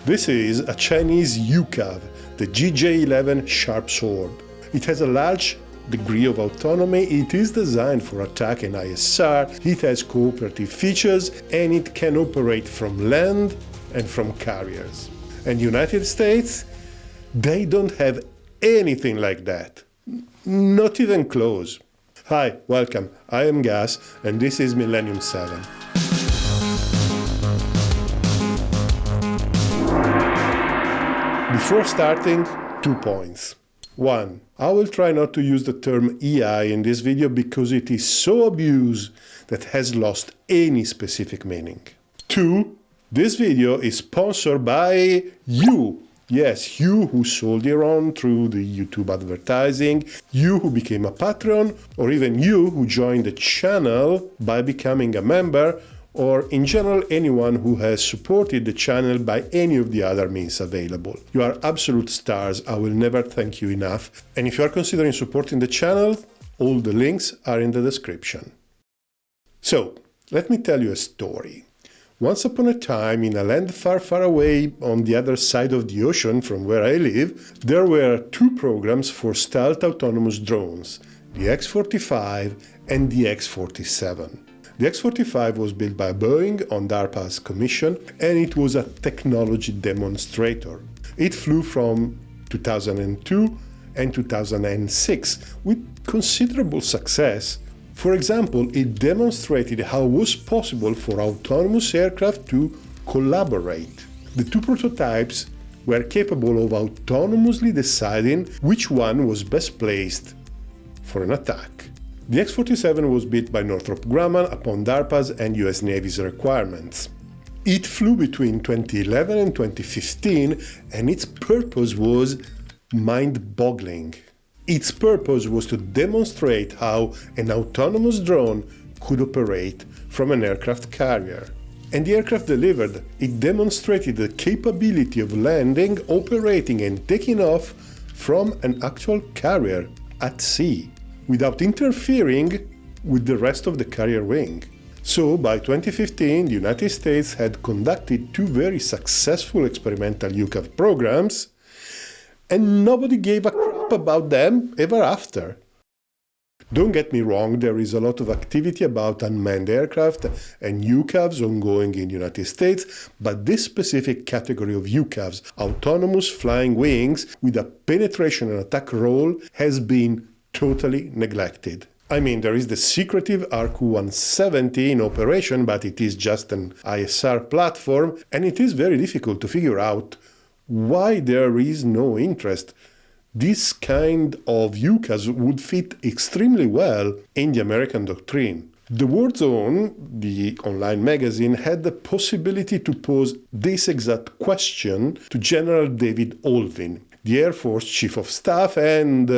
This is a Chinese UCAV, the GJ-11 Sharp Sword. It has a large degree of autonomy, it is designed for attack and ISR, it has cooperative features, and it can operate from land and from carriers. And United States, they don't have anything like that. Not even close. Hi, welcome. I am Gas, and this is Millennium 7. Before starting, 2 points. 1. I will try not to use the term AI in this video because it is so abused that has lost any specific meaning. 2. This video is sponsored by you. Yes, you who sold your own through the YouTube advertising, you who became a Patreon, or even you who joined the channel by becoming a member, or in general anyone who has supported the channel by any of the other means available. You are absolute stars, I will never thank you enough. And if you are considering supporting the channel, all the links are in the description. So, let me tell you a story. Once upon a time, in a land far, far away on the other side of the ocean from where I live, there were 2 programs for stealth autonomous drones, the X-45 and the X-47. The X-45 was built by Boeing on DARPA's commission, and it was a technology demonstrator. It flew from 2002 and 2006 with considerable success. For example, it demonstrated how it was possible for autonomous aircraft to collaborate. The 2 prototypes were capable of autonomously deciding which one was best placed for an attack. The X-47 was built by Northrop Grumman upon DARPA's and US Navy's requirements. It flew between 2011 and 2015, and its purpose was mind-boggling. Its purpose was to demonstrate how an autonomous drone could operate from an aircraft carrier. And the aircraft delivered. It demonstrated the capability of landing, operating and taking off from an actual carrier at sea, without interfering with the rest of the carrier wing. So, by 2015, the United States had conducted 2 very successful experimental UCAV programs, and nobody gave a crap about them ever after. Don't get me wrong, there is a lot of activity about unmanned aircraft and UCAVs ongoing in the United States, but this specific category of UCAVs, autonomous flying wings with a penetration and attack role, has been totally neglected. I mean, there is the secretive RQ-170 in operation, but it is just an ISR platform, and it is very difficult to figure out why there is no interest. This kind of UCAS would fit extremely well in the American doctrine. The Warzone, the online magazine, had the possibility to pose this exact question to General David Olvin, the Air Force Chief of Staff, and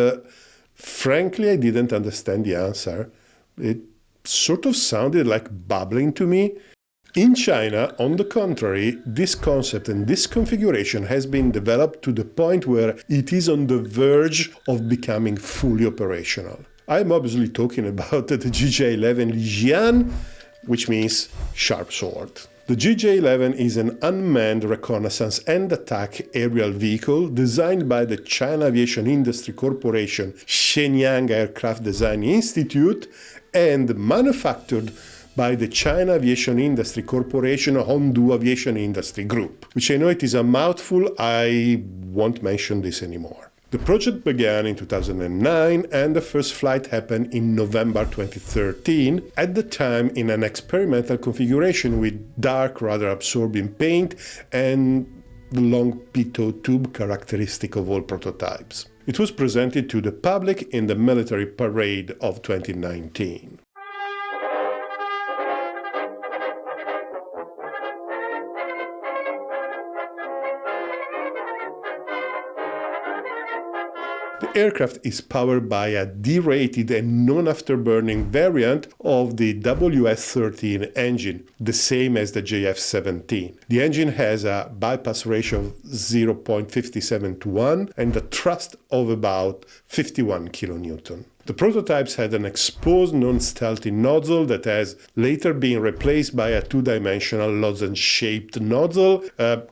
frankly, I didn't understand the answer. It sort of sounded like babbling to me. In China, on the contrary, this concept and this configuration has been developed to the point where it is on the verge of becoming fully operational. I'm obviously talking about the GJ-11 Lijian, which means sharp sword. The GJ-11 is an unmanned reconnaissance and attack aerial vehicle designed by the China Aviation Industry Corporation Shenyang Aircraft Design Institute and manufactured by the China Aviation Industry Corporation Hongdu Aviation Industry Group, which I know it is a mouthful, I won't mention this anymore. The project began in 2009 and the first flight happened in November 2013, at the time in an experimental configuration with dark, rather absorbing paint and the long pitot tube characteristic of all prototypes. It was presented to the public in the military parade of 2019. The aircraft is powered by a derated and non-afterburning variant of the WS-13 engine, the same as the JF-17. The engine has a bypass ratio of 0.57 to 1 and a thrust of about 51 kN. The prototypes had an exposed non-stealthy nozzle that has later been replaced by a two-dimensional lozenge-shaped nozzle,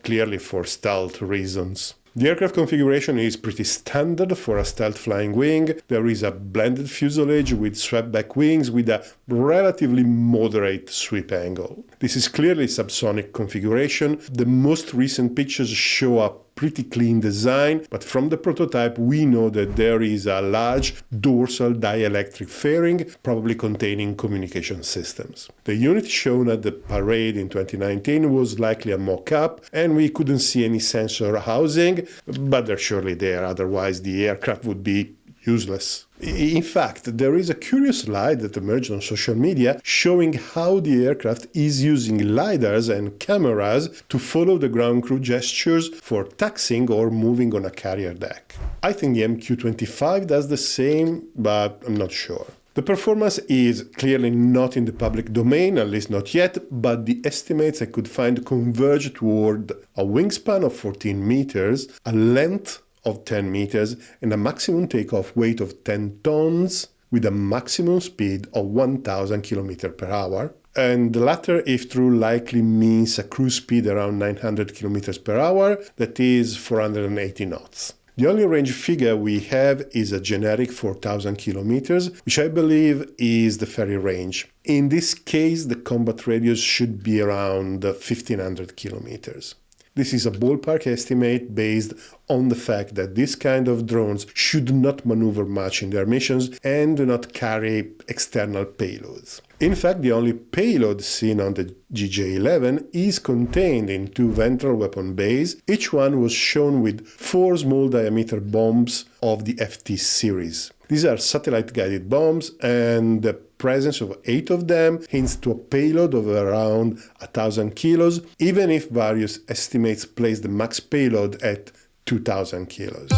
clearly for stealth reasons. The aircraft configuration is pretty standard for a stealth flying wing. There is a blended fuselage with swept-back wings with a relatively moderate sweep angle. This is clearly subsonic configuration. The most recent pictures show a pretty clean design, but from the prototype we know that there is a large dorsal dielectric fairing, probably containing communication systems. The unit shown at the parade in 2019 was likely a mock-up, and we couldn't see any sensor housing, but they're surely there, otherwise the aircraft would be useless. In fact, there is a curious slide that emerged on social media showing how the aircraft is using lidars and cameras to follow the ground crew gestures for taxiing or moving on a carrier deck. I think the MQ-25 does the same, but I'm not sure. The performance is clearly not in the public domain, at least not yet, but the estimates I could find converge toward a wingspan of 14 meters, a length of 10 meters, and a maximum takeoff weight of 10 tons with a maximum speed of 1,000 km per hour. And the latter, if true, likely means a cruise speed around 900 km per hour, that is 480 knots. The only range figure we have is a generic 4,000 kilometers, which I believe is the ferry range. In this case, the combat radius should be around 1,500 kilometers. This is a ballpark estimate based on the fact that this kind of drones should not maneuver much in their missions and do not carry external payloads. In fact, the only payload seen on the GJ-11 is contained in two ventral weapon bays. Each one was shown with 4 small diameter bombs of the FT series. These are satellite-guided bombs, and the presence of 8 of them hints to a payload of around 1,000 kilos, even if various estimates place the max payload at 2,000 kilos.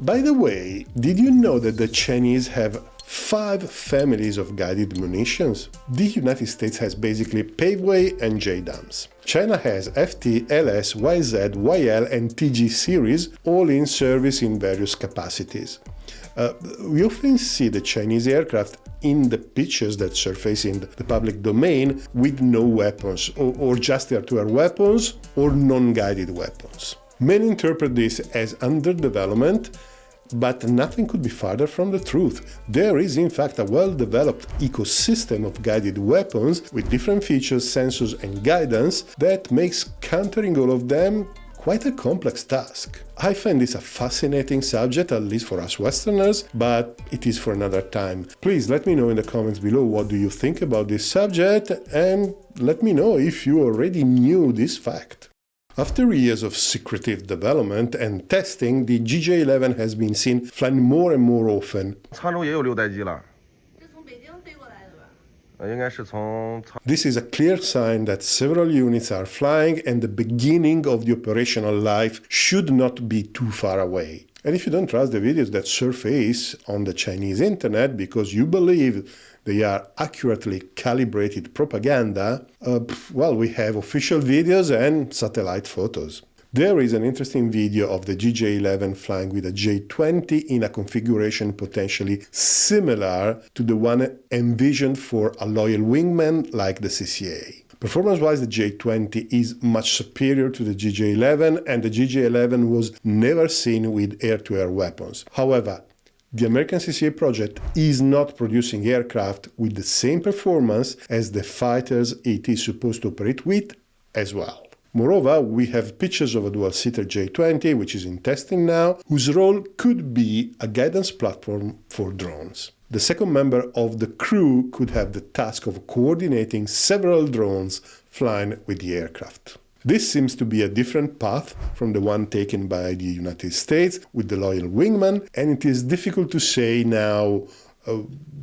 By the way, did you know that the Chinese have 5 families of guided munitions? The United States has basically Paveway and JDAMs. China has FT, LS, YZ, YL and TG series, all in service in various capacities. We often see the Chinese aircraft in the pictures that surface in the public domain with no weapons, or just air-to-air weapons or non-guided weapons. Many interpret this as under development, but nothing could be farther from the truth. There is in fact a well-developed ecosystem of guided weapons with different features, sensors and guidance that makes countering all of them quite a complex task. I find this a fascinating subject, at least for us Westerners, but it is for another time. Please let me know in the comments below what do you think about this subject, and let me know if you already knew this fact. After years of secretive development and testing, the GJ-11 has been seen flying more and more often. This is a clear sign that several units are flying and the beginning of the operational life should not be too far away. And if you don't trust the videos that surface on the Chinese internet because you believe they are accurately calibrated propaganda, well, we have official videos and satellite photos. There is an interesting video of the GJ-11 flying with a J-20 in a configuration potentially similar to the one envisioned for a loyal wingman like the CCA. Performance-wise, the J-20 is much superior to the GJ-11, and the GJ-11 was never seen with air-to-air weapons. However, the American CCA project is not producing aircraft with the same performance as the fighters it is supposed to operate with as well. Moreover, we have pictures of a dual-seater J-20, which is in testing now, whose role could be a guidance platform for drones. The second member of the crew could have the task of coordinating several drones flying with the aircraft. This seems to be a different path from the one taken by the United States with the loyal wingman, and it is difficult to say now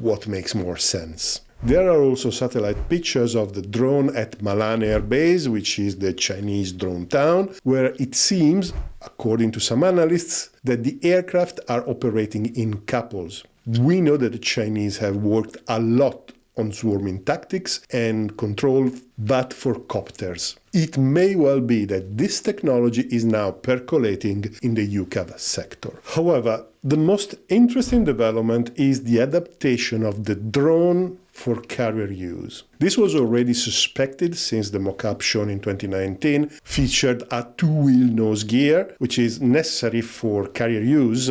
what makes more sense. There are also satellite pictures of the drone at Malan Air Base, which is the Chinese drone town, where it seems, according to some analysts, that the aircraft are operating in couples. We know that the Chinese have worked a lot on swarming tactics and control, but for copters. It may well be that this technology is now percolating in the UCAV sector. However, the most interesting development is the adaptation of the drone for carrier use. This was already suspected since the mock-up shown in 2019 featured a two-wheel nose gear, which is necessary for carrier use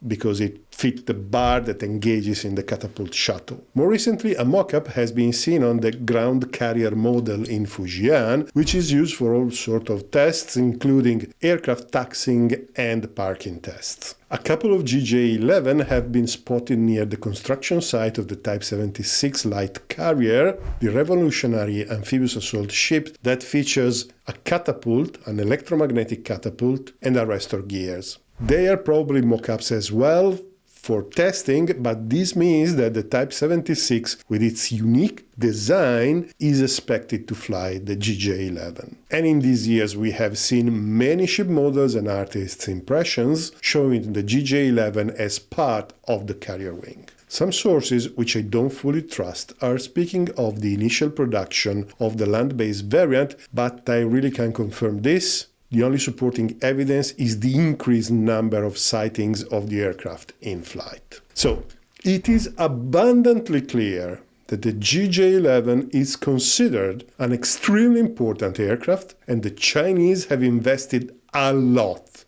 because it fits the bar that engages in the catapult shuttle. More recently, a mock-up has been seen on the ground carrier model in Fujian, which is used for all sorts of tests, including aircraft taxiing and parking tests. A couple of GJ-11 have been spotted near the construction site of the Type 76 light carrier, the revolutionary amphibious assault ship that features a catapult, an electromagnetic catapult, and arrestor gears. They are probably mock-ups as well for testing, but this means that the Type 76, with its unique design, is expected to fly the GJ-11. And in these years we have seen many ship models and artists' impressions showing the GJ-11 as part of the carrier wing. Some sources, which I don't fully trust, are speaking of the initial production of the land-based variant, but I really can't confirm this. The only supporting evidence is the increased number of sightings of the aircraft in flight. So, it is abundantly clear that the GJ-11 is considered an extremely important aircraft, and the Chinese have invested a lot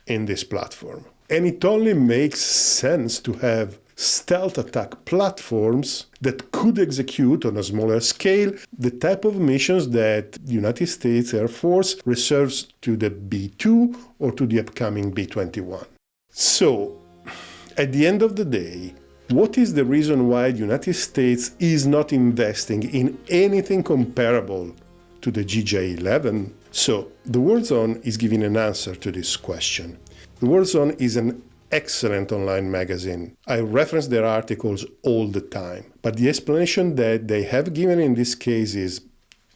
in this platform. And it only makes sense to have stealth attack platforms that could execute on a smaller scale the type of missions that the United States Air Force reserves to the B-2 or to the upcoming B-21. So, at the end of the day, what is the reason why the United States is not investing in anything comparable to the GJ-11? So, the Warzone is giving an answer to this question. The Warzone is an excellent online magazine. I reference their articles all the time, but the explanation that they have given in this case is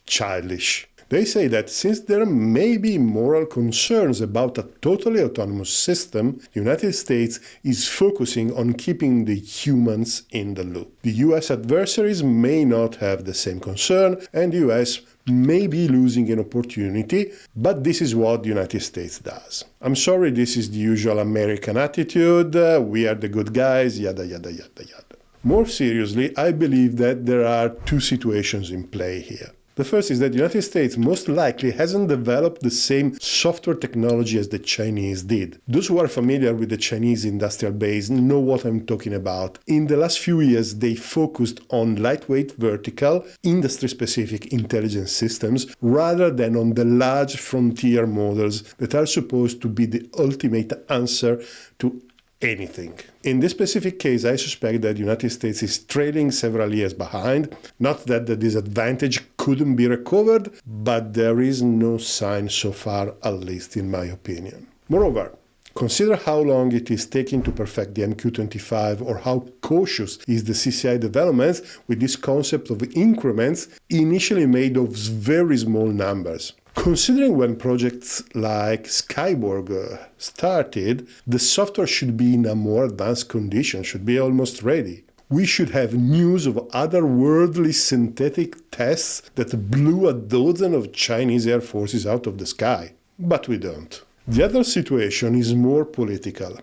childish. They say that since there may be moral concerns about a totally autonomous system, the United States is focusing on keeping the humans in the loop. The US adversaries may not have the same concern, and the US may be losing an opportunity, but this is what the United States does. I'm sorry, this is the usual American attitude, we are the good guys, yada yada yada yada. More seriously, I believe that there are two situations in play here. The first is that the United States most likely hasn't developed the same software technology as the Chinese did. Those who are familiar with the Chinese industrial base know what I'm talking about. In the last few years, they focused on lightweight, vertical, industry-specific intelligence systems rather than on the large frontier models that are supposed to be the ultimate answer to anything. In this specific case, I suspect that the United States is trailing several years behind. Not that the disadvantage couldn't be recovered, but there is no sign so far, at least in my opinion. Moreover, consider how long it is taking to perfect the MQ-25 or how cautious is the CCI developments with this concept of increments initially made of very small numbers. Considering when projects like Skyborg started, the software should be in a more advanced condition, should be almost ready. We should have news of otherworldly synthetic tests that blew a dozen of Chinese air forces out of the sky. But we don't. The other situation is more political.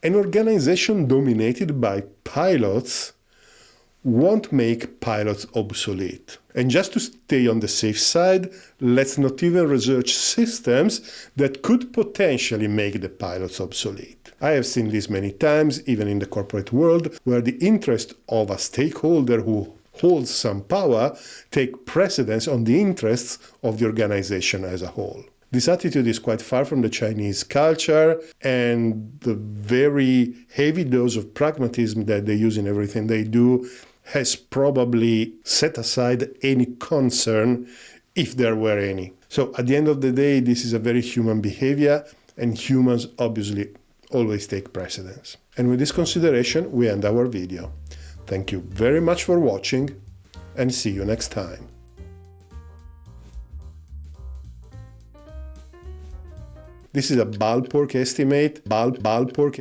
An organization dominated by pilots won't make pilots obsolete. And just to stay on the safe side, let's not even research systems that could potentially make the pilots obsolete. I have seen this many times, even in the corporate world, where the interest of a stakeholder who holds some power take precedence on the interests of the organization as a whole. This attitude is quite far from the Chinese culture, and the very heavy dose of pragmatism that they use in everything they do has probably set aside any concern, if there were any. So at the end of the day, this is a very human behavior, and humans obviously always take precedence. And with this consideration, we end our video. Thank you very much for watching, and see you next time. This is a ballpark estimate, ballpark